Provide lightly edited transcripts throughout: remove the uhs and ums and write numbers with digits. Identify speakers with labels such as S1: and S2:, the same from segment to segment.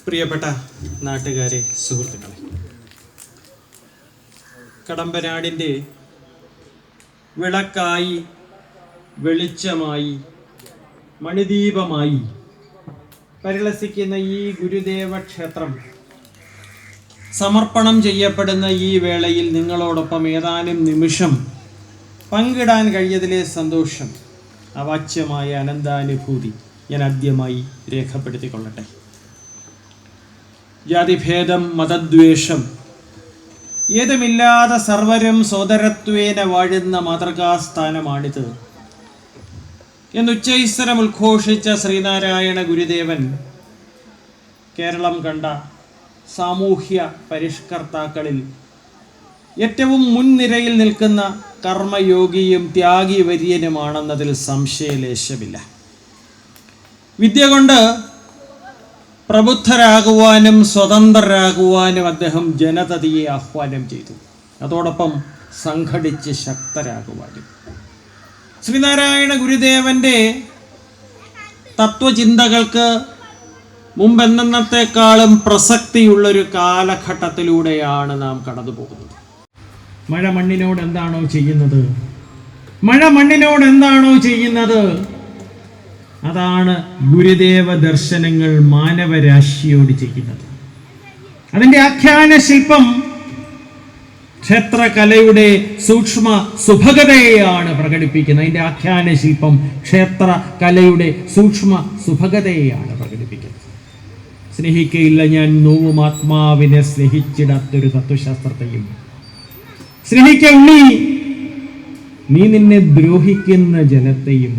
S1: പ്രിയപ്പെട്ട നാട്ടുകാരെ, സുഹൃത്തുക്കളെ, കടമ്പനാടിൻ്റെ വിളക്കായി, വെളിച്ചമായി, മണിദീപമായി പരിലസിക്കുന്ന ഈ ഗുരുദേവ ക്ഷേത്രം സമർപ്പണം ചെയ്യപ്പെടുന്ന ഈ വേളയിൽ നിങ്ങളോടൊപ്പം ഏതാനും നിമിഷം പങ്കിടാൻ കഴിയതിലെ സന്തോഷം, അവാച്യമായ അനന്താനുഭൂതി ഞാൻ ആദ്യമായി രേഖപ്പെടുത്തിക്കൊള്ളട്ടെ. ജാതിഭേദം, മതദ്വേഷം ഏതുമില്ലാതെ സർവരും സോദരത്വേന വാഴുന്ന മാതൃകാസ്ഥാനമാണിത് എന്നുച്ചൈസ്വരം ഉദ്ഘോഷിച്ച ശ്രീനാരായണ ഗുരുദേവൻ കേരളം കണ്ട സാമൂഹ്യ പരിഷ്കർത്താക്കളിൽ ഏറ്റവും മുൻനിരയിൽ നിൽക്കുന്ന കർമ്മയോഗിയും ത്യാഗി വര്യനുമാണെന്നതിൽ സംശയലേശമില്ല. വിദ്യ കൊണ്ട് പ്രബുദ്ധരാകുവാനും സ്വതന്ത്രരാകുവാനും അദ്ദേഹം ജനതയെ ആഹ്വാനം ചെയ്തു. അതോടൊപ്പം സംഘടിച്ച് ശക്തരാകുവാനും. ശ്രീനാരായണ ഗുരുദേവന്റെ തത്വചിന്തകൾക്ക് മുമ്പെന്നത്തേക്കാളും പ്രസക്തിയുള്ളൊരു കാലഘട്ടത്തിലൂടെയാണ് നാം കടന്നു പോകുന്നത്. മഴ മണ്ണിനോട് എന്താണോ ചെയ്യുന്നത്, മഴ മണ്ണിനോട് എന്താണോ ചെയ്യുന്നത്, അതാണ് ഗുരുദേവ ദർശനങ്ങൾ മാനവരാശിയോട് ചെയ്യുന്നത്. അതിൻ്റെ ആഖ്യാന ശില്പം ക്ഷേത്രകലയുടെ സൂക്ഷ്മ സുഭഗതയെയാണ് പ്രകടിപ്പിക്കുന്നത്. അതിൻ്റെ ആഖ്യാന ശില്പം ക്ഷേത്രകലയുടെ സൂക്ഷ്മ സുഭഗതയെയാണ് പ്രകടിപ്പിക്കുന്നത്. സ്നേഹിക്കയില്ല ഞാൻ നോവും ആത്മാവിനെ സ്നേഹിച്ചിടാത്തൊരു തത്വശാസ്ത്രത്തെയും, സ്നേഹിക്ക ഉണ്ണി നീ നിന്നെ ദ്രോഹിക്കുന്ന ജനത്തെയും,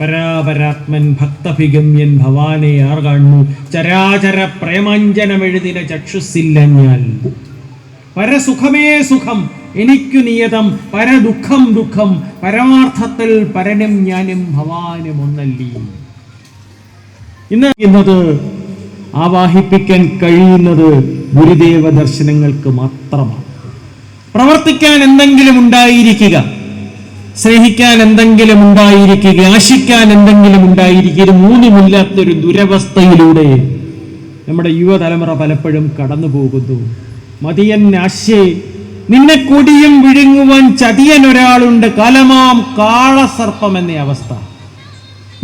S1: പരാപരാത്മൻ ഭക്തഭിഗമ്യൻ ഭവാനെ ആർ കാണുന്നു, ചരാചര പ്രേമാഞ്ജനമെഴുതിന ചക്ഷുസില്ലഞ്ഞാൽ, പരസുഖമേ സുഖം എനിക്കു നിയതം, പരദുഃഖം ദുഃഖം പരമാർത്ഥത്തിൽ പരനും ഞാനും ഭവാനും ഒന്നല്ലീ. ഇന്നത് ആവാഹിപ്പിക്കാൻ കഴിയുന്നത് ഗുരുദേവ ദർശനങ്ങൾക്ക് മാത്രമാണ്. പ്രവർത്തിക്കാൻ എന്തെങ്കിലും ഉണ്ടായിരിക്കുക, സ്നേഹിക്കാൻ എന്തെങ്കിലും ഉണ്ടായിരിക്കുക, ആശിക്കാൻ എന്തെങ്കിലും ഉണ്ടായിരിക്കുക, ഇത് മൂന്നുമില്ലാത്തൊരു ദുരവസ്ഥയിലൂടെ നമ്മുടെ യുവതലമുറ പലപ്പോഴും കടന്നു പോകുന്നു. മതിയൻ ആശേ നിന്നെ കൊടിയും വിഴുങ്ങുവാൻ ചതിയൻ ഒരാളുണ്ട്, കാലമാം കാളസർപ്പം എന്ന അവസ്ഥ.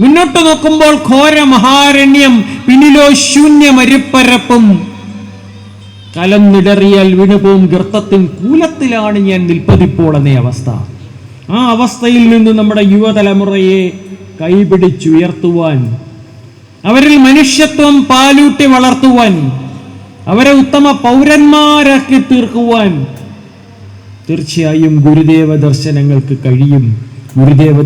S1: മുന്നോട്ട് നോക്കുമ്പോൾ ഘോര മഹാരണ്യം, പിന്നിലോ ശൂന്യമരുപ്പരപ്പും, കലം നിടറിയാൽ വീണുപോകും ഗർത്തത്തിൻ കൂലത്തിലാണ് ഞാൻ നിൽപ്പതിപ്പോൾ എന്ന അവസ്ഥ. ആ അവസ്ഥയിൽ നിന്ന് നമ്മുടെ യുവതലമുറയെ കൈപിടിച്ചുയർത്തുവാൻ, അവരിൽ മനുഷ്യത്വം പാലൂട്ടി വളർത്തുവാൻ, അവരെ ഉത്തമ പൗരന്മാരാക്കി തീർക്കുവാൻ തീർച്ചയായും ഗുരുദേവ ദർശനങ്ങൾക്ക് കഴിയും. ഗുരുദേവ